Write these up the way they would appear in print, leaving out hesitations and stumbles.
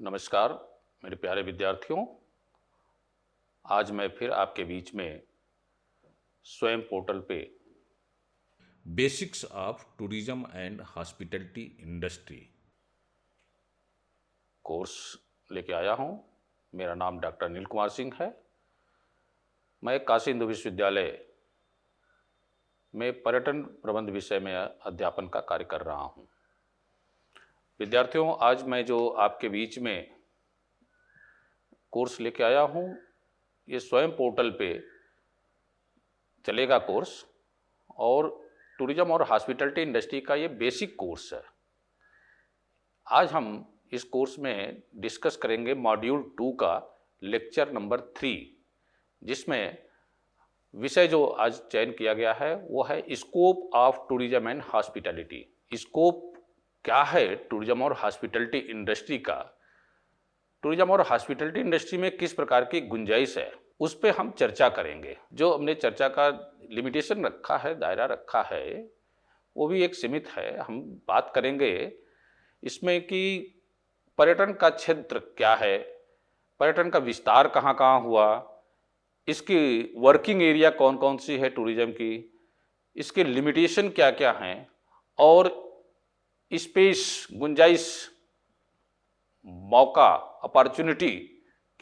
नमस्कार मेरे प्यारे विद्यार्थियों। आज मैं फिर आपके बीच में स्वयं पोर्टल पे basics of tourism and hospitality industry course लेके आया हूँ। मेरा नाम डॉक्टर नील कुमार सिंह है। मैं काशी हिंदू विश्वविद्यालय में पर्यटन प्रबंध विषय में अध्यापन का कार्य कर रहा हूँ। विद्यार्थियों, आज मैं जो आपके बीच में कोर्स लेके आया हूँ, ये स्वयं पोर्टल पे चलेगा कोर्स, और टूरिज्म और हॉस्पिटैलिटी इंडस्ट्री का ये बेसिक कोर्स है। आज हम इस कोर्स में डिस्कस करेंगे मॉड्यूल 2 का लेक्चर नंबर 3, जिसमें विषय जो आज चयन किया गया है वो है scope of tourism and hospitality. Scope क्या है टूरिज्म और हॉस्पिटैलिटी इंडस्ट्री का, टूरिज्म और हॉस्पिटैलिटी इंडस्ट्री में किस प्रकार की गुंजाइश है, उस पर हम चर्चा करेंगे। जो हमने चर्चा का लिमिटेशन रखा है, दायरा रखा है, वो भी एक सीमित है। हम बात करेंगे इसमें कि पर्यटन का क्षेत्र क्या है, पर्यटन का विस्तार कहाँ कहाँ हुआ, इसकी वर्किंग एरिया कौन कौन सी है टूरिज्म की, इसके लिमिटेशन क्या क्या हैं, और स्पेस, गुंजाइश, मौका, अपॉर्चुनिटी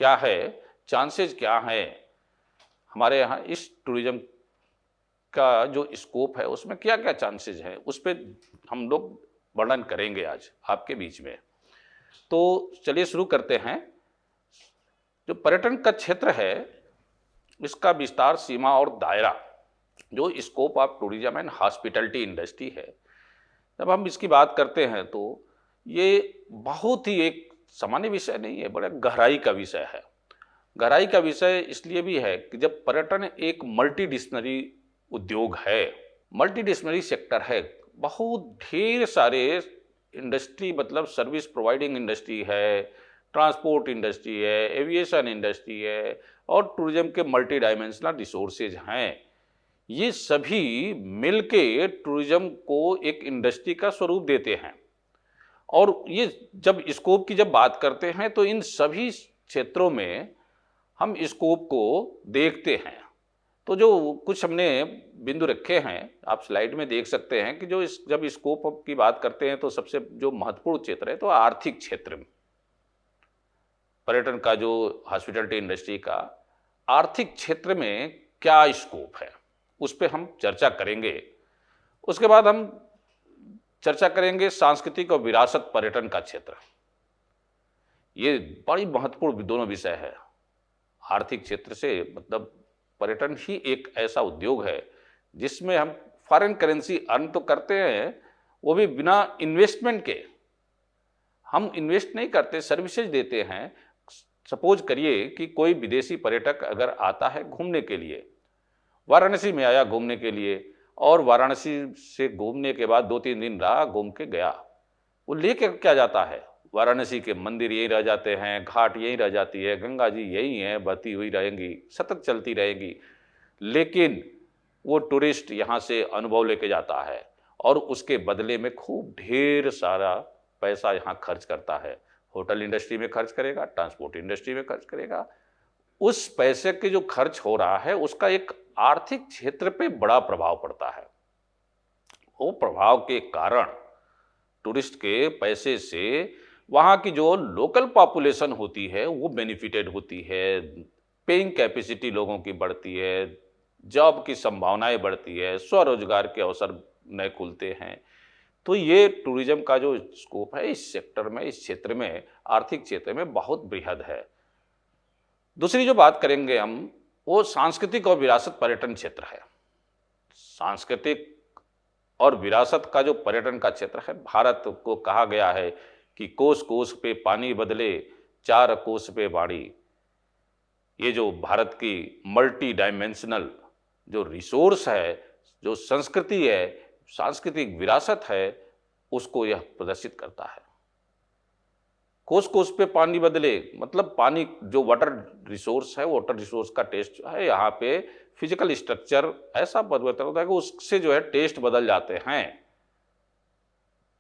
क्या है, चांसेस क्या है हमारे यहाँ इस टूरिज्म का जो स्कोप है उसमें क्या क्या चांसेस हैं, उस पर हम लोग वर्णन करेंगे आज आपके बीच में। तो चलिए शुरू करते हैं। जो पर्यटन का क्षेत्र है, इसका विस्तार, सीमा और दायरा, जो scope of tourism and hospitality industry है, जब हम इसकी बात करते हैं तो ये बहुत ही एक सामान्य विषय नहीं है, बड़ा गहराई का विषय है। गहराई का विषय इसलिए भी है कि जब पर्यटन एक मल्टीडिस्सिप्लिनरी उद्योग है, मल्टीडिस्सिप्लिनरी सेक्टर है, बहुत ढेर सारे इंडस्ट्री, मतलब सर्विस प्रोवाइडिंग इंडस्ट्री है, ट्रांसपोर्ट इंडस्ट्री है, एविएशन इंडस्ट्री है, और टूरिज्म के मल्टी डायमेंशनल रिसोर्सेज हैं। ये सभी मिलके टूरिज्म को एक इंडस्ट्री का स्वरूप देते हैं। और ये जब स्कोप की जब बात करते हैं तो इन सभी क्षेत्रों में हम स्कोप को देखते हैं। तो जो कुछ हमने बिंदु रखे हैं, आप स्लाइड में देख सकते हैं कि जब स्कोप की बात करते हैं तो सबसे जो महत्वपूर्ण क्षेत्र है तो आर्थिक क्षेत्र में, पर्यटन का जो हॉस्पिटैलिटी इंडस्ट्री का आर्थिक क्षेत्र में क्या स्कोप है, उस पर हम चर्चा करेंगे। उसके बाद हम चर्चा करेंगे सांस्कृतिक और विरासत पर्यटन का क्षेत्र। ये बड़ी महत्वपूर्ण दोनों विषय है। आर्थिक क्षेत्र से मतलब पर्यटन ही एक ऐसा उद्योग है जिसमें हम फॉरेन करेंसी अर्न तो करते हैं, वो भी बिना इन्वेस्टमेंट के। हम इन्वेस्ट नहीं करते, सर्विसेज देते हैं। सपोज करिए कि कोई विदेशी पर्यटक अगर आता है घूमने के लिए, वाराणसी में आया घूमने के लिए, और वाराणसी से घूमने के बाद 2-3 दिन रहा, घूम के गया, वो लेके क्या जाता है, वाराणसी के मंदिर यहीं रह जाते हैं, घाट यहीं रह जाती है, गंगा जी यहीं है, बहती हुई रहेंगी, सतत चलती रहेगी। लेकिन वो टूरिस्ट यहाँ से अनुभव लेके जाता है और उसके बदले में खूब ढेर सारा पैसा यहाँ खर्च करता है। होटल इंडस्ट्री में खर्च करेगा, ट्रांसपोर्ट इंडस्ट्री में खर्च करेगा। उस पैसे के जो खर्च हो रहा है उसका एक आर्थिक क्षेत्र पे बड़ा प्रभाव पड़ता है। वो प्रभाव के कारण टूरिस्ट के पैसे से वहाँ की जो लोकल पॉपुलेशन होती है वो बेनिफिटेड होती है, पेइंग कैपेसिटी लोगों की बढ़ती है, जॉब की संभावनाएं बढ़ती है, स्वरोजगार के अवसर नए खुलते हैं। तो ये टूरिज्म का जो स्कोप है इस सेक्टर में, इस क्षेत्र में, आर्थिक क्षेत्र में बहुत बृहद है। दूसरी जो बात करेंगे हम, वो सांस्कृतिक और विरासत पर्यटन क्षेत्र है। सांस्कृतिक और विरासत का जो पर्यटन का क्षेत्र है, भारत को कहा गया है कि कोस कोस पे पानी बदले, चार कोस पे वाणी। ये जो भारत की मल्टी डायमेंशनल जो रिसोर्स है, जो संस्कृति है, सांस्कृतिक विरासत है, उसको यह प्रदर्शित करता है। कोस कोस पे पानी बदले मतलब पानी जो वाटर रिसोर्स है, वाटर रिसोर्स का टेस्ट है, यहाँ पे फिजिकल स्ट्रक्चर ऐसा परिवर्तन होता है कि उससे जो है टेस्ट बदल जाते हैं।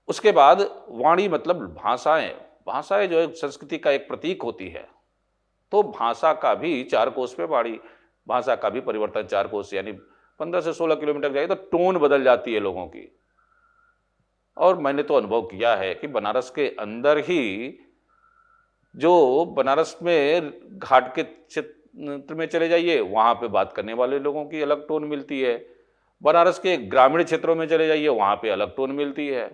उसके बाद वाणी मतलब भाषाएं, भाषाएं जो है संस्कृति का एक प्रतीक होती है, तो भाषा का भी 4 कोस पे बाड़ी, भाषा का भी परिवर्तन 4 कोस यानी 15 से 16 किलोमीटर जाए तो टोन बदल जाती है लोगों की। और मैंने तो अनुभव किया है कि बनारस के अंदर ही जो बनारस में घाट के क्षेत्र में चले जाइए, वहाँ पे बात करने वाले लोगों की अलग टोन मिलती है। बनारस के ग्रामीण क्षेत्रों में चले जाइए, वहाँ पे अलग टोन मिलती है।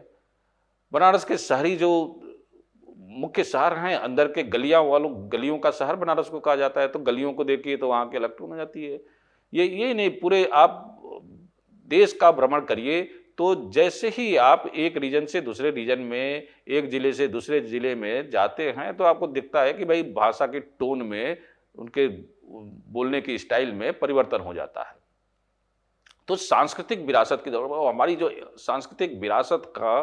बनारस के शहरी जो मुख्य शहर हैं, अंदर के गलियों का शहर बनारस को कहा जाता है, तो गलियों को देखिए तो वहाँ की अलग टोन हो जाती है। ये नहीं, पूरे आप देश का भ्रमण करिए तो जैसे ही आप एक रीजन से दूसरे रीजन में, एक जिले से दूसरे जिले में जाते हैं, तो आपको दिखता है कि भाई भाषा के टोन में, उनके बोलने की स्टाइल में परिवर्तन हो जाता है। तो सांस्कृतिक विरासत की दौड़, हमारी जो सांस्कृतिक विरासत का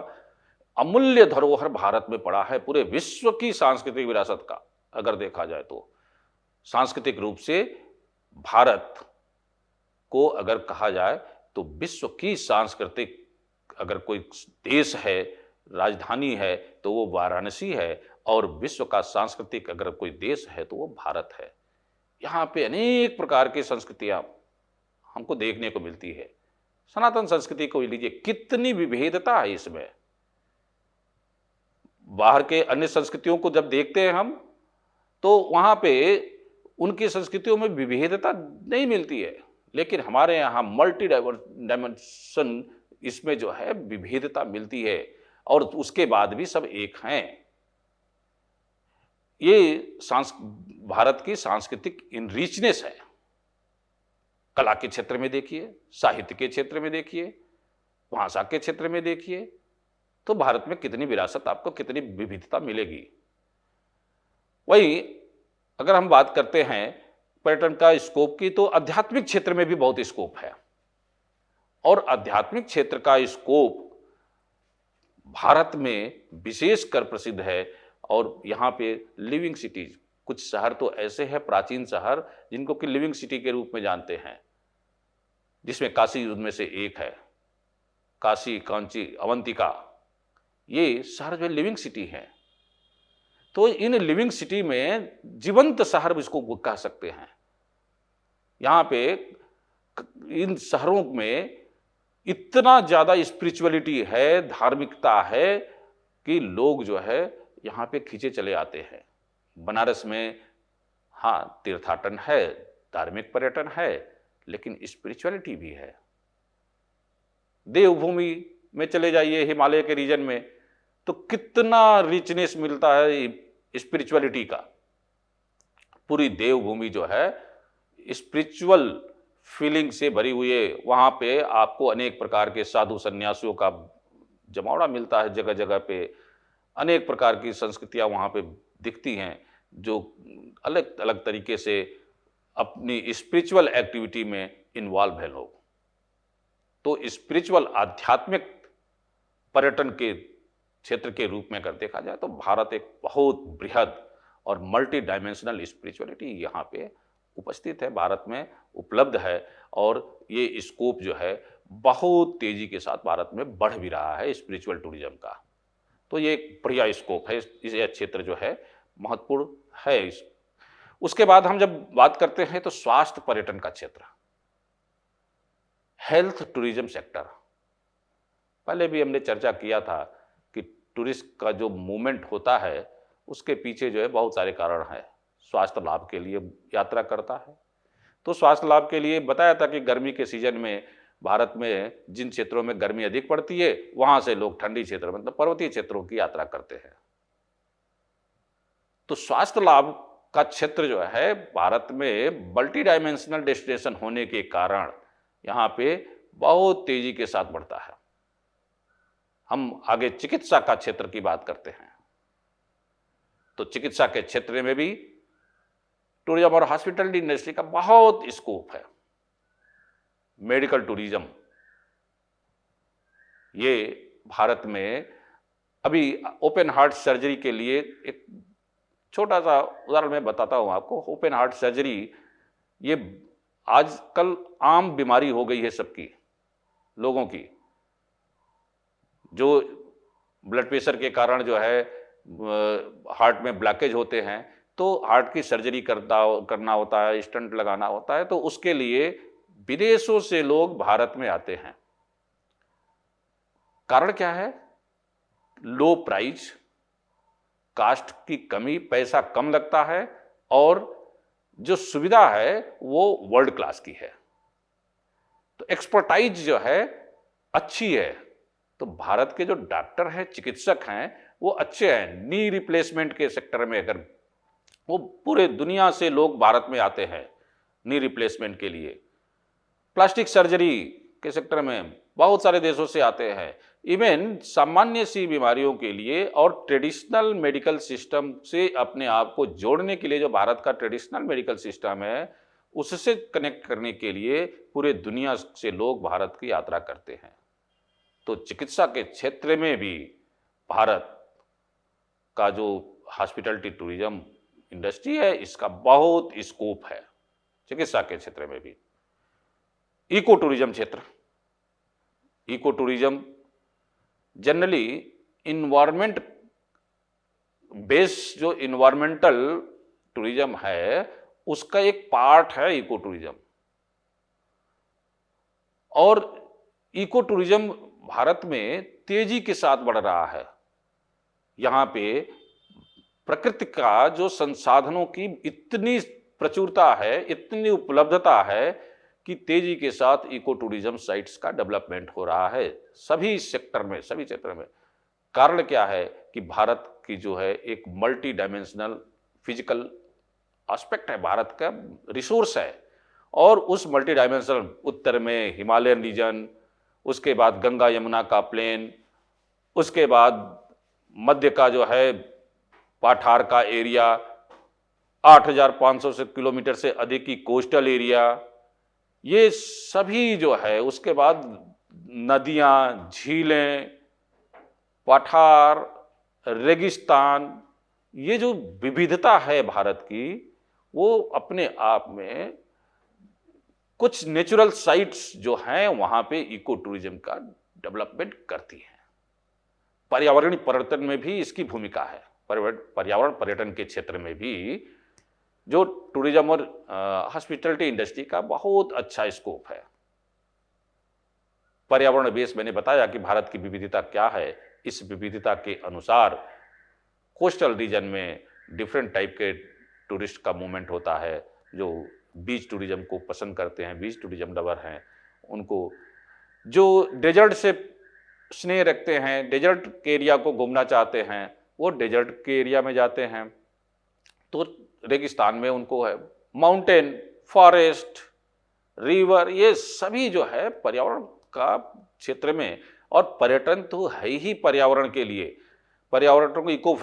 अमूल्य धरोहर भारत में पड़ा है, पूरे विश्व की सांस्कृतिक विरासत का अगर देखा जाए तो सांस्कृतिक रूप से भारत को अगर कहा जाए तो विश्व की सांस्कृतिक अगर कोई देश है, राजधानी है, तो वो वाराणसी है, और विश्व का सांस्कृतिक अगर कोई देश है तो वो भारत है। यहाँ पे अनेक प्रकार की संस्कृतियां हमको देखने को मिलती है। सनातन संस्कृति को लीजिए, कितनी विविधता है इसमें। बाहर के अन्य संस्कृतियों को जब देखते हैं हम, तो वहां पे उनकी संस्कृतियों में विविधता नहीं मिलती है, लेकिन हमारे यहाँ मल्टी डायमेंशन इसमें जो है विविधता मिलती है, और उसके बाद भी सब एक हैं। ये भारत की सांस्कृतिक इनरिचनेस है। कला के क्षेत्र में देखिए, साहित्य के क्षेत्र में देखिए, भाषा के क्षेत्र में देखिए, तो भारत में कितनी विरासत, आपको कितनी विविधता मिलेगी। वही अगर हम बात करते हैं पर्यटन का स्कोप की, तो आध्यात्मिक क्षेत्र में भी बहुत स्कोप है, और आध्यात्मिक क्षेत्र का स्कोप भारत में विशेषकर प्रसिद्ध है। और यहाँ पे लिविंग सिटीज, कुछ शहर तो ऐसे हैं, प्राचीन शहर, जिनको कि लिविंग सिटी के रूप में जानते हैं, जिसमें काशी उनमें से एक है। काशी, कांची, अवंतिका, ये शहर जो लिविंग सिटी हैं। तो इन लिविंग सिटी में जीवंत शहर इसको कह सकते हैं। यहाँ पे इन शहरों में इतना ज्यादा स्पिरिचुअलिटी है, धार्मिकता है, कि लोग जो है यहाँ पे खींचे चले आते हैं। बनारस में हाँ तीर्थाटन है, धार्मिक पर्यटन है, लेकिन स्पिरिचुअलिटी भी है। देवभूमि में चले जाइए, हिमालय के रीजन में, तो कितना रिचनेस मिलता है स्पिरिचुअलिटी का। पूरी देवभूमि जो है स्पिरिचुअल फीलिंग से भरी हुई है। वहाँ पे आपको अनेक प्रकार के साधु सन्यासियों का जमावड़ा मिलता है, जगह जगह पे अनेक प्रकार की संस्कृतियाँ वहाँ पे दिखती हैं, जो अलग अलग तरीके से अपनी स्पिरिचुअल एक्टिविटी में इन्वॉल्व है लोग। तो स्पिरिचुअल आध्यात्मिक पर्यटन के क्षेत्र के रूप में अगर देखा जाए तो भारत एक बहुत बृहद और मल्टी डायमेंशनल स्पिरिचुअलिटी यहाँ पे उपस्थित है, भारत में उपलब्ध है। और ये स्कोप जो है बहुत तेजी के साथ भारत में बढ़ भी रहा है स्पिरिचुअल टूरिज्म का। तो ये एक बढ़िया स्कोप है, ये क्षेत्र जो है महत्वपूर्ण है। उसके बाद हम जब बात करते हैं तो स्वास्थ्य पर्यटन का क्षेत्र, हेल्थ टूरिज्म सेक्टर, पहले भी हमने चर्चा किया था कि टूरिस्ट का जो मूवमेंट होता है उसके पीछे जो है बहुत सारे कारण हैं। स्वास्थ्य लाभ के लिए यात्रा करता है, तो स्वास्थ्य लाभ के लिए बताया था कि गर्मी के सीजन में भारत में जिन क्षेत्रों में गर्मी अधिक पड़ती है, वहां से लोग ठंडी क्षेत्र मतलब पर्वतीय क्षेत्रों की यात्रा करते हैं। तो स्वास्थ्य लाभ का क्षेत्र जो है भारत में मल्टी डायमेंशनल डेस्टिनेशन होने के कारण यहाँ पे बहुत तेजी के साथ बढ़ता है। हम आगे चिकित्सा का क्षेत्र की बात करते हैं, तो चिकित्सा के क्षेत्र में भी टूरिज्म और हॉस्पिटलिटी इंडस्ट्री का बहुत स्कोप है। मेडिकल टूरिज्म, ये भारत में अभी ओपन हार्ट सर्जरी के लिए एक छोटा सा उदाहरण मैं बताता हूं आपको। ओपन हार्ट सर्जरी ये आजकल आम बीमारी हो गई है सबकी, लोगों की, जो ब्लड प्रेशर के कारण जो है हार्ट में ब्लॉकेज होते हैं तो हार्ट की सर्जरी करना होता है, स्टंट लगाना होता है, तो उसके लिए विदेशों से लोग भारत में आते हैं। कारण क्या है? लो प्राइस, कास्ट की कमी, पैसा कम लगता है और जो सुविधा है वो वर्ल्ड क्लास की है, तो एक्सपर्टाइज जो है अच्छी है। तो भारत के जो डॉक्टर हैं, चिकित्सक हैं, वो अच्छे हैं। नी रिप्लेसमेंट के सेक्टर में अगर वो पूरे दुनिया से लोग भारत में आते हैं नी रिप्लेसमेंट के लिए, प्लास्टिक सर्जरी के सेक्टर में बहुत सारे देशों से आते हैं, इवन सामान्य सी बीमारियों के लिए और ट्रेडिशनल मेडिकल सिस्टम से अपने आप को जोड़ने के लिए जो भारत का ट्रेडिशनल मेडिकल सिस्टम है उससे कनेक्ट करने के लिए पूरे दुनिया से लोग भारत की यात्रा करते हैं। तो चिकित्सा के क्षेत्र में भी भारत का जो हॉस्पिटैलिटी टूरिज्म इंडस्ट्री है इसका बहुत स्कोप है। चिकित्सा के क्षेत्र में भी इको टूरिज्म क्षेत्र, eco tourism generally environment based जो इन्वायरमेंटल टूरिज्म है उसका एक पार्ट है इको टूरिज्म। और इको टूरिज्म भारत में तेजी के साथ बढ़ रहा है। यहां पे प्रकृति का जो संसाधनों की इतनी प्रचुरता है, इतनी उपलब्धता है कि तेजी के साथ इको टूरिज्म साइट्स का डेवलपमेंट हो रहा है सभी सेक्टर में, सभी क्षेत्र में। कारण क्या है कि भारत की जो है एक मल्टी डायमेंशनल फिजिकल एस्पेक्ट है, भारत का रिसोर्स है। और उस मल्टी डायमेंशनल उत्तर में हिमालयन रीजन, उसके बाद गंगा यमुना का प्लेन, उसके बाद मध्य का जो है पाठार का एरिया, 8,500 किलोमीटर से अधिक की कोस्टल एरिया, ये सभी जो है, उसके बाद नदियां, झीलें, पठार, रेगिस्तान, ये जो विविधता है भारत की वो अपने आप में कुछ नेचुरल साइट्स जो हैं वहां पे इको टूरिज्म का डेवलपमेंट करती हैं। पर्यावरणीय पर्यटन में भी इसकी भूमिका है। पर्यावरण पर्यटन के क्षेत्र में भी जो टूरिज्म और हॉस्पिटैलिटी इंडस्ट्री का बहुत अच्छा स्कोप है। पर्यावरण बेस मैंने बताया कि भारत की विविधता क्या है। इस विविधता के अनुसार कोस्टल रीजन में डिफरेंट टाइप के टूरिस्ट का मूवमेंट होता है। जो बीच टूरिज्म को पसंद करते हैं, बीच टूरिज्म लवर हैं, उनको जो डेजर्ट से स्नेह रखते हैं, डेजर्ट के एरिया को घूमना चाहते हैं, वो डेजर्ट के एरिया में जाते हैं। तो रेगिस्तान में उनको है माउंटेन, फॉरेस्ट, रिवर, ये सभी जो है पर्यावरण का क्षेत्र में। और पर्यटन तो है ही पर्यावरण के लिए, पर्यावरण को इको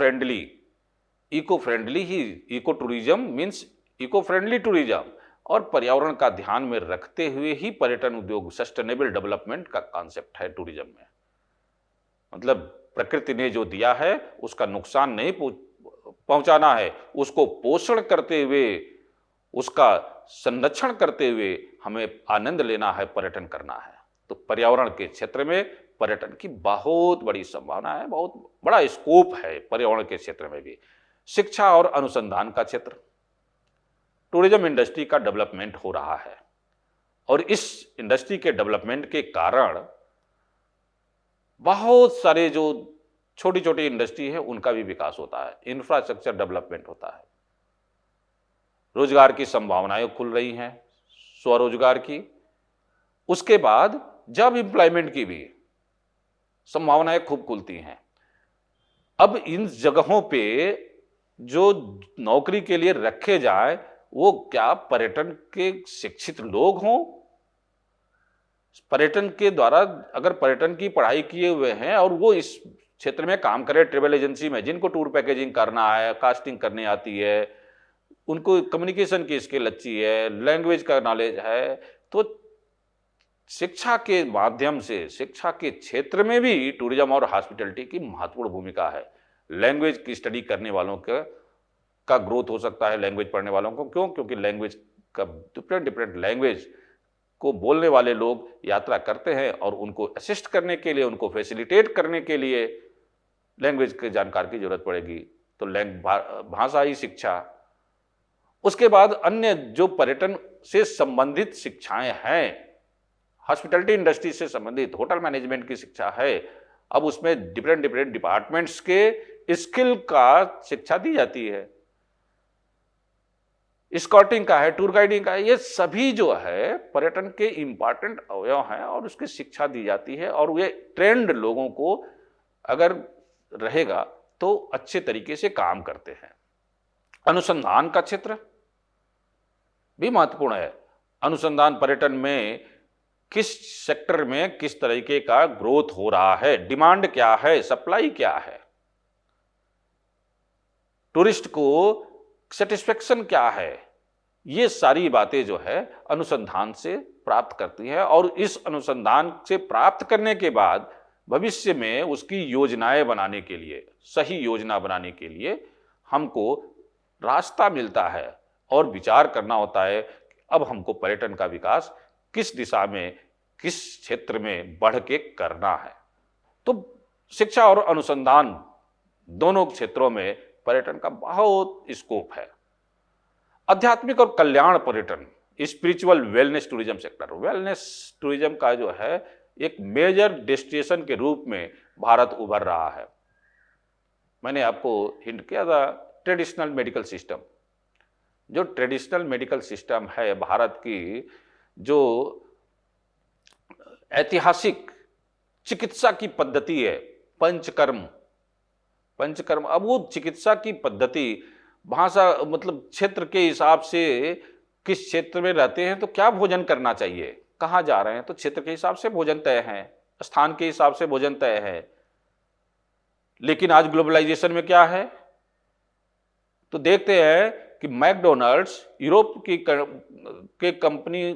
फ्रेंडली ही eco tourism means eco friendly tourism. और पर्यावरण का ध्यान में रखते हुए ही पर्यटन उद्योग, सस्टेनेबल डेवलपमेंट का कॉन्सेप्ट है टूरिज्म में। मतलब प्रकृति ने जो दिया है उसका नुकसान नहीं पहुंचाना है, उसको पोषण करते हुए, उसका संरक्षण करते हुए हमें आनंद लेना है, पर्यटन करना है। तो पर्यावरण के क्षेत्र में पर्यटन की बहुत बड़ी संभावना है, बहुत बड़ा स्कोप है पर्यावरण के क्षेत्र में भी। शिक्षा और अनुसंधान का क्षेत्र, टूरिज्म इंडस्ट्री का डेवलपमेंट हो रहा है और इस इंडस्ट्री के डेवलपमेंट के कारण बहुत सारे जो छोटी छोटी इंडस्ट्री है उनका भी विकास होता है, इंफ्रास्ट्रक्चर डेवलपमेंट होता है, रोजगार की संभावनाएं खुल रही हैं, स्वरोजगार की। उसके बाद जॉब एम्प्लॉयमेंट की भी संभावनाएं खूब खुलती हैं। अब इन जगहों पे जो नौकरी के लिए रखे जाए वो क्या पर्यटन के शिक्षित लोग हों, पर्यटन के द्वारा अगर पर्यटन की पढ़ाई किए हुए हैं और वो इस क्षेत्र में काम करें, ट्रेवल एजेंसी में, जिनको टूर पैकेजिंग करना है, कास्टिंग करनी आती है, उनको कम्युनिकेशन की स्किल अच्छी है, लैंग्वेज का नॉलेज है, तो शिक्षा के माध्यम से, शिक्षा के क्षेत्र में भी टूरिज्म और हॉस्पिटैलिटी की महत्वपूर्ण भूमिका है। लैंग्वेज की स्टडी करने वालों का ग्रोथ हो सकता है, लैंग्वेज पढ़ने वालों को। क्यों? क्योंकि लैंग्वेज का डिफरेंट लैंग्वेज को बोलने वाले लोग यात्रा करते हैं और उनको असिस्ट करने के लिए, उनको फैसिलिटेट करने के लिए लैंग्वेज के जानकार की जरूरत पड़ेगी, तो भाषाई शिक्षा। उसके बाद अन्य जो पर्यटन से संबंधित शिक्षाएं हैं, हॉस्पिटैलिटी इंडस्ट्री से संबंधित होटल मैनेजमेंट की शिक्षा है, अब उसमें डिफरेंट डिफरेंट डिपार्टमेंट्स के स्किल का शिक्षा दी जाती है, स्काउटिंग का है, टूर गाइडिंग का है। ये सभी जो है पर्यटन के इंपॉर्टेंट अवयव हैं और उसकी शिक्षा दी जाती है, और ये ट्रेंड लोगों को अगर रहेगा तो अच्छे तरीके से काम करते हैं। अनुसंधान का क्षेत्र भी महत्वपूर्ण है। अनुसंधान पर्यटन में किस सेक्टर में किस तरीके का ग्रोथ हो रहा है, डिमांड क्या है, सप्लाई क्या है, टूरिस्ट को सेटिस्फेक्शन क्या है, ये सारी बातें जो है अनुसंधान से प्राप्त करती है। और इस अनुसंधान से प्राप्त करने के बाद भविष्य में उसकी योजनाएं बनाने के लिए, सही योजना बनाने के लिए हमको रास्ता मिलता है और विचार करना होता है कि अब हमको पर्यटन का विकास किस दिशा में, किस क्षेत्र में बढ़ के करना है। तो शिक्षा और अनुसंधान दोनों क्षेत्रों में पर्यटन का बहुत स्कोप है। आध्यात्मिक और कल्याण पर्यटन, spiritual wellness tourism sector, wellness tourism का जो है एक मेजर डेस्टिनेशन के रूप में भारत उभर रहा है। मैंने आपको हिंट किया था, ट्रेडिशनल मेडिकल सिस्टम, जो ट्रेडिशनल मेडिकल सिस्टम है भारत की, जो ऐतिहासिक चिकित्सा की पद्धति है, पंचकर्म, अब वो चिकित्सा की पद्धति भाषा मतलब क्षेत्र के हिसाब से, किस क्षेत्र में रहते हैं तो क्या भोजन करना चाहिए, कहाँ जा रहे हैं तो क्षेत्र के हिसाब से भोजन तय है, स्थान के हिसाब से भोजन तय है। लेकिन आज ग्लोबलाइजेशन में क्या है, तो देखते हैं कि मैकडोनल्ड्स यूरोप के कंपनी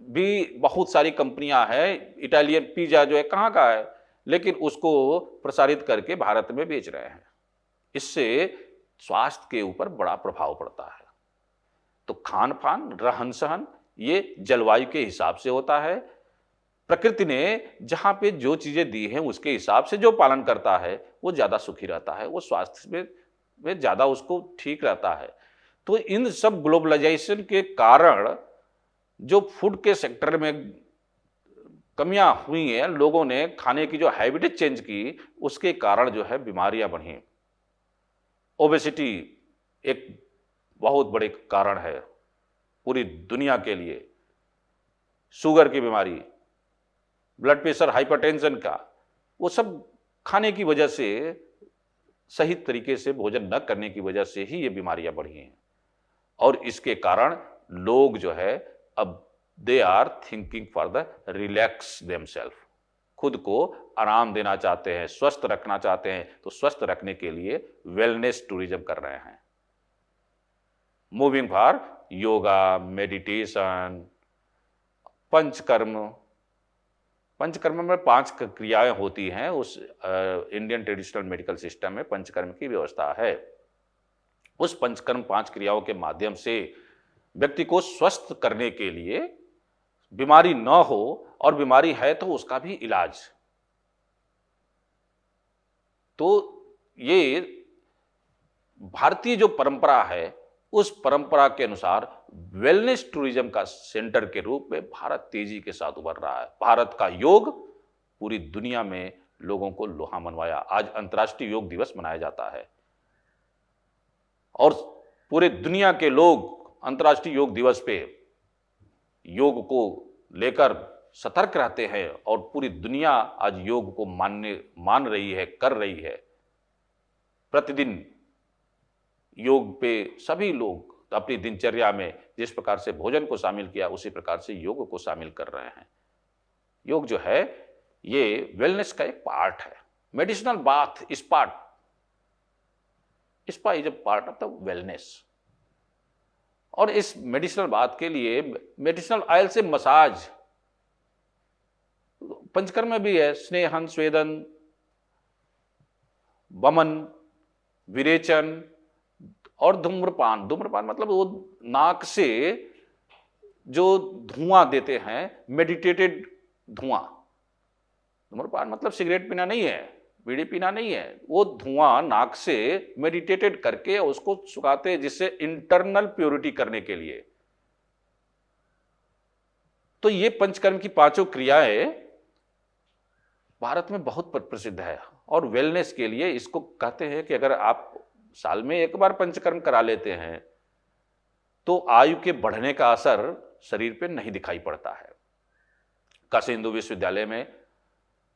भी, बहुत सारी कंपनियां हैं, इटालियन पिज्जा जो है कहाँ का है, लेकिन उसको प्रसारित करके भारत में बेच रहे हैं। इससे स्वास्थ्य के ऊपर बड़ा प्रभाव पड़ता है। तो खान पान, रहन सहन, ये जलवायु के हिसाब से होता है। प्रकृति ने जहां पे जो चीजें दी हैं उसके हिसाब से जो पालन करता है वो ज्यादा सुखी रहता है, वो स्वास्थ्य में ज्यादा उसको ठीक रहता है। तो इन सब ग्लोबलाइजेशन के कारण जो फूड के सेक्टर में कमियां हुई हैं, लोगों ने खाने की जो हैबिट चेंज की, उसके कारण जो है बीमारियां बढ़ी। ओबेसिटी एक बहुत बड़े कारण है पूरी दुनिया के लिए, शुगर की बीमारी, ब्लड प्रेशर, हाइपरटेंशन का, वो सब खाने की वजह से, सही तरीके से भोजन न करने की वजह से ही ये बीमारियां बढ़ी हैं। और इसके कारण लोग जो है अब they are thinking for the relax themselves, खुद को आराम देना चाहते हैं, स्वस्थ रखना चाहते हैं, तो स्वस्थ रखने के लिए वेलनेस टूरिज्म कर रहे हैं। Moving for yoga, meditation, panchakarma में 5 क्रियाएं होती हैं। उस इंडियन ट्रेडिशनल मेडिकल सिस्टम में पंचकर्म की व्यवस्था है। उस पंचकर्म 5 क्रियाओं के माध्यम से व्यक्ति को स्वस्थ करने के लिए, बीमारी न हो और बीमारी है तो उसका भी इलाज। तो ये भारतीय जो परंपरा है, उस परंपरा के अनुसार वेलनेस टूरिज्म का सेंटर के रूप में भारत तेजी के साथ उभर रहा है। भारत का योग पूरी दुनिया में लोगों को लोहा मनवाया। आज अंतर्राष्ट्रीय योग दिवस मनाया जाता है और पूरे दुनिया के लोग अंतर्राष्ट्रीय योग दिवस पे योग को लेकर सतर्क रहते हैं और पूरी दुनिया आज योग को मान रही है, कर रही है। प्रतिदिन योग पे सभी लोग अपनी दिनचर्या में जिस प्रकार से भोजन को शामिल किया, उसी प्रकार से योग को शामिल कर रहे हैं। योग जो है ये वेलनेस का एक पार्ट है। Medicinal bath spa is a part of the wellness. और इस मेडिसिनल बाथ के लिए मेडिसिनल ऑयल से मसाज, पंचकर्म में भी है, स्नेहन, स्वेदन, वमन, विरेचन और धूम्रपान मतलब वो नाक से जो धुआं देते हैं, मेडिटेटेड धुआं। धूम्रपान मतलब सिगरेट पीना नहीं है, बीड़ी पीना नहीं है, वो धुआं नाक से मेडिटेटेड करके उसको सुखाते हैं, जिससे इंटरनल प्योरिटी करने के लिए। तो ये पंचकर्म की पांचों क्रियाएं भारत में बहुत प्रसिद्ध है, और वेलनेस के लिए इसको कहते हैं कि अगर आप साल में एक बार पंचकर्म करा लेते हैं तो आयु के बढ़ने का असर शरीर पे नहीं दिखाई पड़ता है। काशी हिंदू विश्वविद्यालय में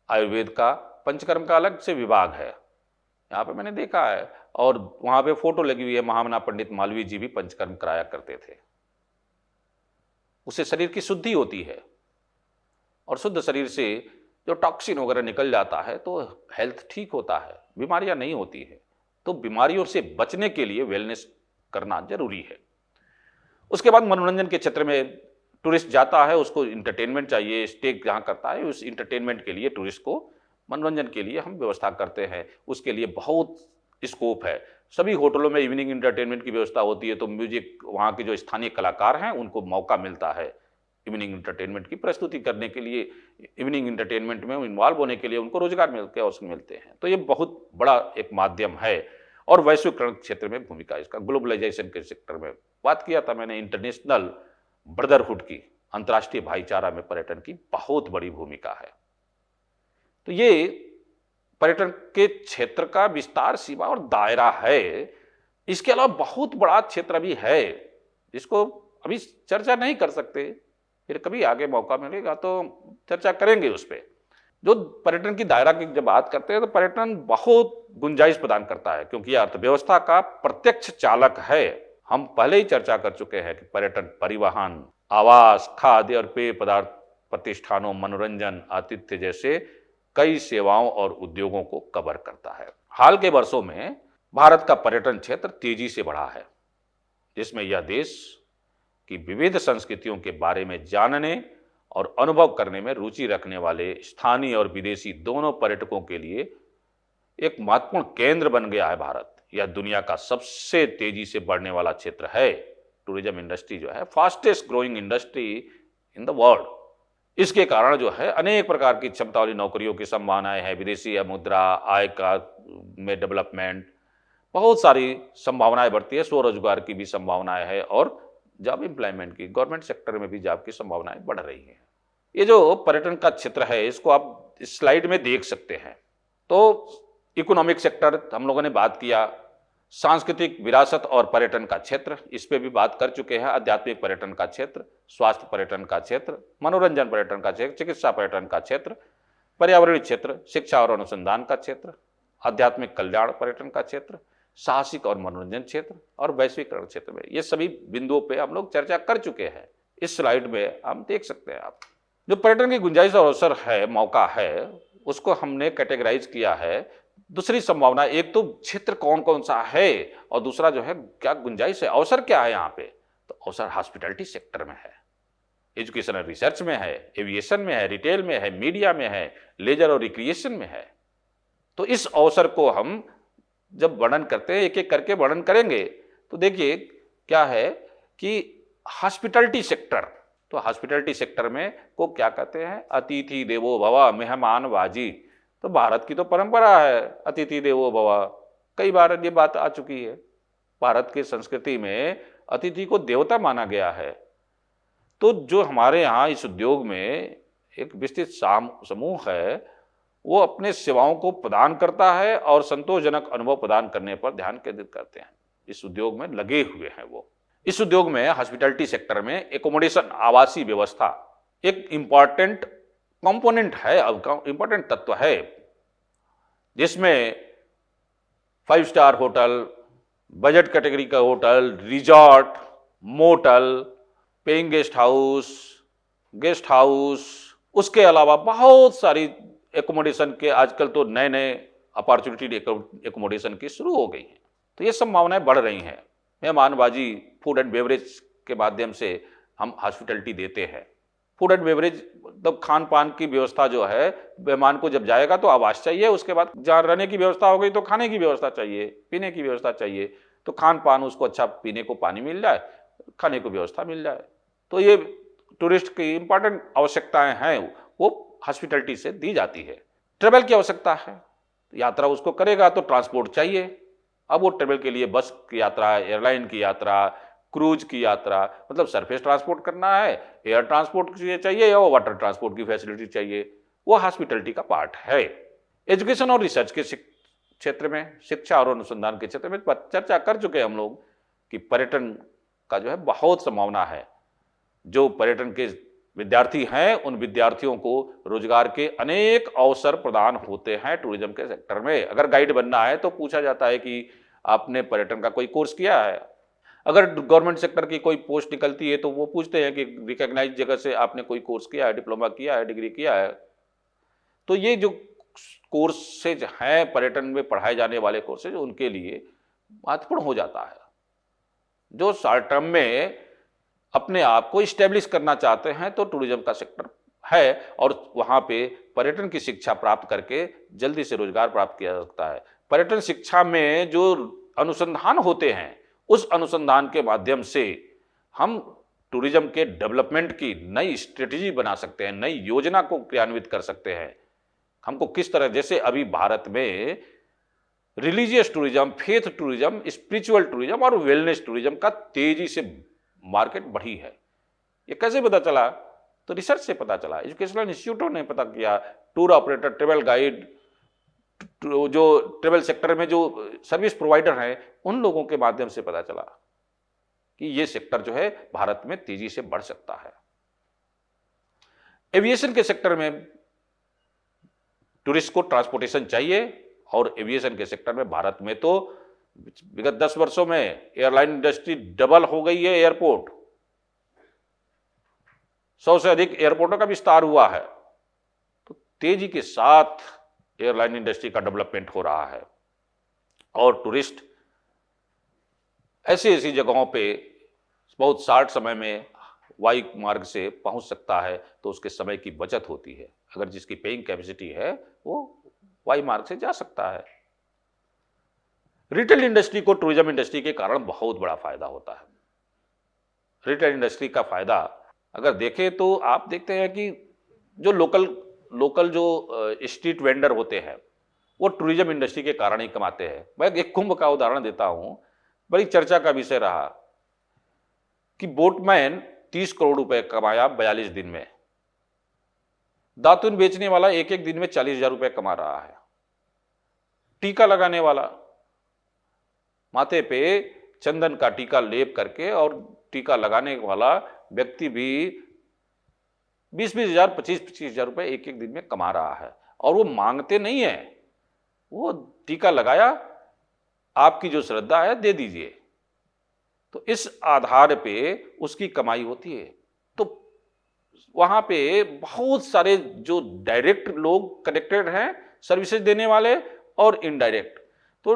आयुर्वेद का पंचकर्म का अलग से विभाग है, यहाँ पे मैंने देखा है, और वहां पे फोटो लगी हुई है, महामना पंडित मालवीय जी भी पंचकर्म कराया करते थे। उससे शरीर की शुद्धि होती है, और शुद्ध शरीर से जो टॉक्सिन वगैरह निकल जाता है तो हेल्थ ठीक होता है, बीमारियां नहीं होती है। तो बीमारियों से बचने के लिए वेलनेस करना जरूरी है। उसके बाद मनोरंजन के क्षेत्र में टूरिस्ट जाता है, उसको इंटरटेनमेंट चाहिए, स्टे जहाँ करता है उस इंटरटेनमेंट के लिए, टूरिस्ट को मनोरंजन के लिए हम व्यवस्था करते हैं। उसके लिए बहुत स्कोप है। सभी होटलों में इवनिंग इंटरटेनमेंट की व्यवस्था होती है, तो म्यूजिक, वहाँ के जो स्थानीय कलाकार हैं उनको मौका मिलता है इवनिंग इंटरटेनमेंट की प्रस्तुति करने के लिए, इवनिंग इंटरटेनमेंट में इन्वॉल्व होने के लिए उनको रोजगार के अवसर मिलते हैं। तो ये बहुत बड़ा एक माध्यम है। और वैश्वीकरण क्षेत्र में भूमिका इसका, ग्लोबलाइजेशन के सेक्टर में बात किया था मैंने, इंटरनेशनल ब्रदरहुड की, अंतर्राष्ट्रीय भाईचारा में पर्यटन की बहुत बड़ी भूमिका है। तो ये पर्यटन के क्षेत्र का विस्तार, सीमा और दायरा है। इसके अलावा बहुत बड़ा क्षेत्र भी है जिसको अभी चर्चा नहीं कर सकते, फिर कभी आगे मौका मिलेगा तो चर्चा करेंगे उस पर। जो पर्यटन की दायरा की जब बात करते हैं तो पर्यटन बहुत गुंजाइश प्रदान करता है, क्योंकि यह अर्थव्यवस्था का प्रत्यक्ष चालक है। हम पहले ही चर्चा कर चुके हैं कि पर्यटन परिवहन, आवास, खाद्य और पेय पदार्थ प्रतिष्ठानों, मनोरंजन, आतिथ्य जैसे कई सेवाओं और उद्योगों को कवर करता है। हाल के वर्षों में भारत का पर्यटन क्षेत्र तेजी से बढ़ा है, जिसमें यह देश की विविध संस्कृतियों के बारे में जानने और अनुभव करने में रुचि रखने वाले स्थानीय और विदेशी दोनों पर्यटकों के लिए एक महत्वपूर्ण केंद्र बन गया है। भारत यह दुनिया का सबसे तेजी से बढ़ने वाला क्षेत्र है। टूरिज्म इंडस्ट्री जो है fastest growing industry in the world. इसके कारण जो है अनेक प्रकार की क्षमता वाली नौकरियों की संभावनाएं हैं, विदेशी मुद्रा, आय का में डेवलपमेंट, बहुत सारी संभावनाएं बढ़ती है। स्वरोजगार की भी संभावनाएं है, और जॉब एम्प्लॉयमेंट की, गवर्नमेंट सेक्टर में भी जॉब की संभावनाएं बढ़ रही हैं। ये जो पर्यटन का क्षेत्र है इसको आप इस स्लाइड में देख सकते हैं। तो इकोनॉमिक सेक्टर हम लोगों ने बात किया, सांस्कृतिक विरासत और पर्यटन का क्षेत्र इस पे भी बात कर चुके हैं, आध्यात्मिक पर्यटन का क्षेत्र, स्वास्थ्य पर्यटन का क्षेत्र, मनोरंजन पर्यटन का क्षेत्र, चिकित्सा पर्यटन का क्षेत्र, पर्यावरणीय क्षेत्र, शिक्षा और अनुसंधान का क्षेत्र, आध्यात्मिक कल्याण पर्यटन का क्षेत्र, साहसिक और मनोरंजन क्षेत्र और वैश्वीकरण क्षेत्र में, ये सभी बिंदुओं पे हम लोग चर्चा कर चुके हैं। इस स्लाइड में हम देख सकते हैं आप जो पर्यटन की गुंजाइश और अवसर है, मौका है, उसको हमने कैटेगराइज किया है। दूसरी संभावना, एक तो क्षेत्र कौन कौन सा है, और दूसरा जो है क्या गुंजाइश है, अवसर क्या है यहाँ पे। तो अवसर हॉस्पिटैलिटी सेक्टर में है, एजुकेशनल रिसर्च में है, एविएशन में है, रिटेल में है, मीडिया में है, लेजर और रिक्रिएशन में है। तो इस अवसर को हम जब वर्णन करते हैं, एक एक करके वर्णन करेंगे, तो देखिए क्या है कि हॉस्पिटैलिटी सेक्टर, तो हॉस्पिटैलिटी सेक्टर में को क्या कहते हैं, अतिथि देवो भव, मेहमानबाजी। तो भारत की तो परंपरा है अतिथि देवो भव, कई बार ये बात आ चुकी है। भारत की संस्कृति में अतिथि को देवता माना गया है। तो जो हमारे यहाँ इस उद्योग में एक विस्तृत समूह है, वो अपने सेवाओं को प्रदान करता है और संतोषजनक अनुभव प्रदान करने पर ध्यान केंद्रित करते हैं। इस उद्योग में लगे हुए हैं वो। इस उद्योग में हॉस्पिटैलिटी सेक्टर में एकोमोडेशन, आवासीय व्यवस्था एक इंपॉर्टेंट कंपोनेंट है, इंपॉर्टेंट तत्व है, जिसमें 5 स्टार होटल, बजट कैटेगरी का hotel, resort, motel, paying guest house, उसके अलावा बहुत सारी एकोमोडेशन के आजकल तो नए नए अपॉर्चुनिटी एकोमोडेशन की शुरू हो गई हैं। तो ये संभावनाएं बढ़ रही हैं। मेहमानबाजी, फूड एंड बेवरेज के माध्यम से हम हॉस्पिटैलिटी देते हैं। फूड एंड बेवरेज मतलब खान पान की व्यवस्था जो है, मेहमान को जब जाएगा तो आवास चाहिए, उसके बाद जहाँ रहने की व्यवस्था हो गई तो खाने की व्यवस्था चाहिए, पीने की व्यवस्था चाहिए। तो खान पान उसको अच्छा, पीने को पानी मिल जाए, खाने को व्यवस्था मिल जाए। तो ये टूरिस्ट की इंपॉर्टेंट आवश्यकताएं हैं, वो हॉस्पिटैलिटी से दी जाती है। ट्रेवल की आवश्यकता है, यात्रा उसको करेगा तो ट्रांसपोर्ट चाहिए। अब वो ट्रेवल के लिए बस की यात्रा, एयरलाइन की यात्रा, क्रूज की यात्रा, मतलब सरफेस ट्रांसपोर्ट करना है, एयर ट्रांसपोर्ट चाहिए या वाटर ट्रांसपोर्ट की फैसिलिटी चाहिए, वो हॉस्पिटलिटी का पार्ट है। एजुकेशन और रिसर्च के क्षेत्र में, शिक्षा और अनुसंधान के क्षेत्र में चर्चा कर चुके हैं हम लोग कि पर्यटन का जो है बहुत संभावना है। जो पर्यटन के विद्यार्थी हैं उन विद्यार्थियों को रोजगार के अनेक अवसर प्रदान होते हैं टूरिज्म के सेक्टर में। अगर गाइड बनना है तो पूछा जाता है कि आपने पर्यटन का कोई कोर्स किया है। अगर गवर्नमेंट सेक्टर की कोई पोस्ट निकलती है तो वो पूछते हैं कि रिकॉग्नाइज जगह से आपने कोई कोर्स किया है, डिप्लोमा किया है, डिग्री किया है। तो ये जो कोर्सेज हैं पर्यटन में पढ़ाए जाने वाले कोर्सेज, उनके लिए महत्वपूर्ण हो जाता है। जो शॉर्ट टर्म में अपने आप को इस्टेब्लिश करना चाहते हैं तो टूरिज्म का सेक्टर है, और वहां पे पर्यटन की शिक्षा प्राप्त करके जल्दी से रोजगार प्राप्त किया जा सकता है। पर्यटन शिक्षा में जो अनुसंधान होते हैं, उस अनुसंधान के माध्यम से हम टूरिज्म के डेवलपमेंट की नई स्ट्रेटेजी बना सकते हैं, नई योजना को क्रियान्वित कर सकते हैं। हमको किस तरह, जैसे अभी भारत में religious tourism, faith tourism, spiritual tourism और वेलनेस टूरिज्म का तेजी से मार्केट बढ़ी है। ये कैसे पता चला? तो रिसर्च से पता चला, एजुकेशनल इंस्टीट्यूटों ने पता किया, टूर ऑपरेटर, ट्रेवल गाइड, जो ट्रेवल सेक्टर में जो सर्विस प्रोवाइडर हैं, उन लोगों के माध्यम से पता चला कि ये सेक्टर जो है भारत में तेजी से बढ़ सकता है। एविएशन के सेक्टर में टूरिस्ट को ट्रांसपोर्टेशन चाहिए, और एविएशन के सेक्टर में भारत में तो विगत 10 वर्षों में एयरलाइन इंडस्ट्री डबल हो गई है। एयरपोर्ट, 100 से अधिक एयरपोर्टों का विस्तार हुआ है। तो तेजी के साथ एयरलाइन इंडस्ट्री का डेवलपमेंट हो रहा है, और टूरिस्ट ऐसी ऐसी जगहों पे बहुत शॉर्ट समय में वायु मार्ग से पहुंच सकता है, तो उसके समय की बचत होती है। अगर जिसकी पेइंग कैपेसिटी है वो वायु मार्ग से जा सकता है। रिटेल इंडस्ट्री को टूरिज्म इंडस्ट्री के कारण बहुत बड़ा फायदा होता है। रिटेल इंडस्ट्री का फायदा अगर देखें तो आप देखते हैं कि जो लोकल जो स्ट्रीट वेंडर होते हैं वो टूरिज्म इंडस्ट्री के कारण ही कमाते हैं। मैं एक कुंभ का उदाहरण देता हूं, बड़ी चर्चा का विषय रहा कि बोटमैन 30 करोड़ रुपए कमाया 42 दिन में। दातुन बेचने वाला एक एक दिन में 40,000 रुपए कमा रहा है। टीका लगाने वाला माथे पे चंदन का टीका लेप करके, और टीका लगाने वाला व्यक्ति भी 20-20 हजार, 25-25 हजार रुपए एक एक दिन में कमा रहा है। और वो मांगते नहीं है, वो टीका लगाया, आपकी जो श्रद्धा है दे दीजिए, तो इस आधार पे उसकी कमाई होती है। तो वहां पे बहुत सारे जो डायरेक्ट लोग कनेक्टेड हैं, सर्विसेज देने वाले, और इनडायरेक्ट, तो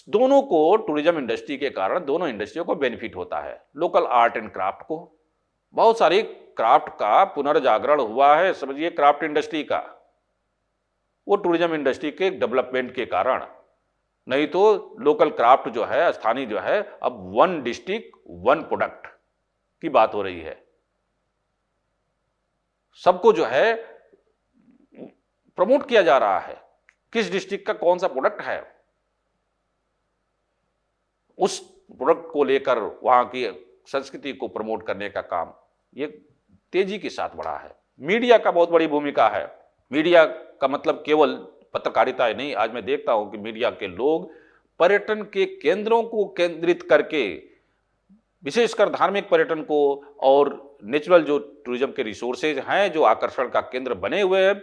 दोनों को टूरिज्म इंडस्ट्री के कारण दोनों इंडस्ट्रियों को बेनिफिट होता है। लोकल आर्ट एंड क्राफ्ट को, बहुत सारी क्राफ्ट का पुनर्जागरण हुआ है, समझिए क्राफ्ट इंडस्ट्री का, वो टूरिज्म इंडस्ट्री के डेवलपमेंट के कारण। नहीं तो लोकल क्राफ्ट जो है, स्थानीय जो है, अब 1 डिस्ट्रिक्ट 1 प्रोडक्ट की बात हो रही है। सबको जो है प्रमोट किया जा रहा है, किस डिस्ट्रिक्ट का कौन सा प्रोडक्ट है, उस प्रोडक्ट को लेकर वहां की संस्कृति को प्रमोट करने का काम ये तेजी के साथ बढ़ा है। मीडिया का बहुत बड़ी भूमिका है। मीडिया का मतलब केवल पत्रकारिता ही नहीं, आज मैं देखता हूं कि मीडिया के लोग पर्यटन के केंद्रों को केंद्रित करके, विशेषकर धार्मिक पर्यटन को और नेचुरल जो टूरिज्म के रिसोर्सेज हैं जो आकर्षण का केंद्र बने हुए हैं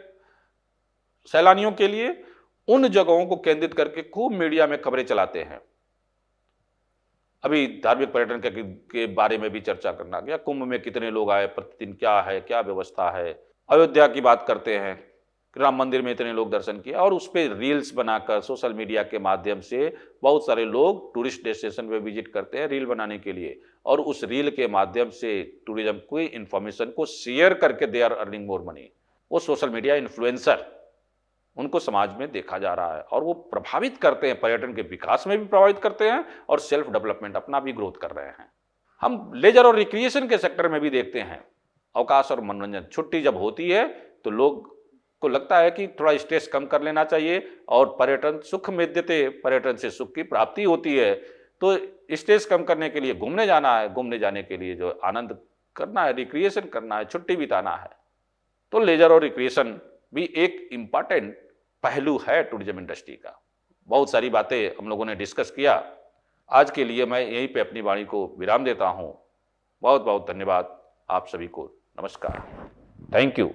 सैलानियों के लिए, उन जगहों को केंद्रित करके खूब मीडिया में खबरें चलाते हैं। अभी धार्मिक पर्यटन के बारे में भी चर्चा करना गया, कुंभ में कितने लोग आए, प्रतिदिन क्या है, क्या व्यवस्था है। अयोध्या की बात करते हैं, राम मंदिर में इतने लोग दर्शन किए, और उस पर रील्स बनाकर सोशल मीडिया के माध्यम से बहुत सारे लोग टूरिस्ट डेस्टिनेशन पे विजिट करते हैं रील बनाने के लिए, और उस रील के माध्यम से टूरिज्म की इंफॉर्मेशन को शेयर करके they are earning more money. वो सोशल मीडिया इन्फ्लुएंसर, उनको समाज में देखा जा रहा है, और वो प्रभावित करते हैं, पर्यटन के विकास में भी प्रभावित करते हैं, और सेल्फ डेवलपमेंट अपना भी ग्रोथ कर रहे हैं। हम लेजर और रिक्रिएशन के सेक्टर में भी देखते हैं, अवकाश और मनोरंजन। छुट्टी जब होती है तो लोग को लगता है कि थोड़ा स्ट्रेस कम कर लेना चाहिए और पर्यटन सुख मेद्यते, पर्यटन से सुख की प्राप्ति होती है, तो स्ट्रेस कम करने के लिए घूमने जाना है, घूमने जाने के लिए जो आनंद करना है, रिक्रिएशन करना है, छुट्टी बिताना है, तो लेजर और रिक्रिएशन भी एक इम्पॉर्टेंट पहलू है टूरिज्म इंडस्ट्री का। बहुत सारी बातें हम लोगों ने डिस्कस किया। आज के लिए मैं यहीं पे अपनी वाणी को विराम देता हूं। बहुत बहुत धन्यवाद आप सभी को। नमस्कार। Thank you.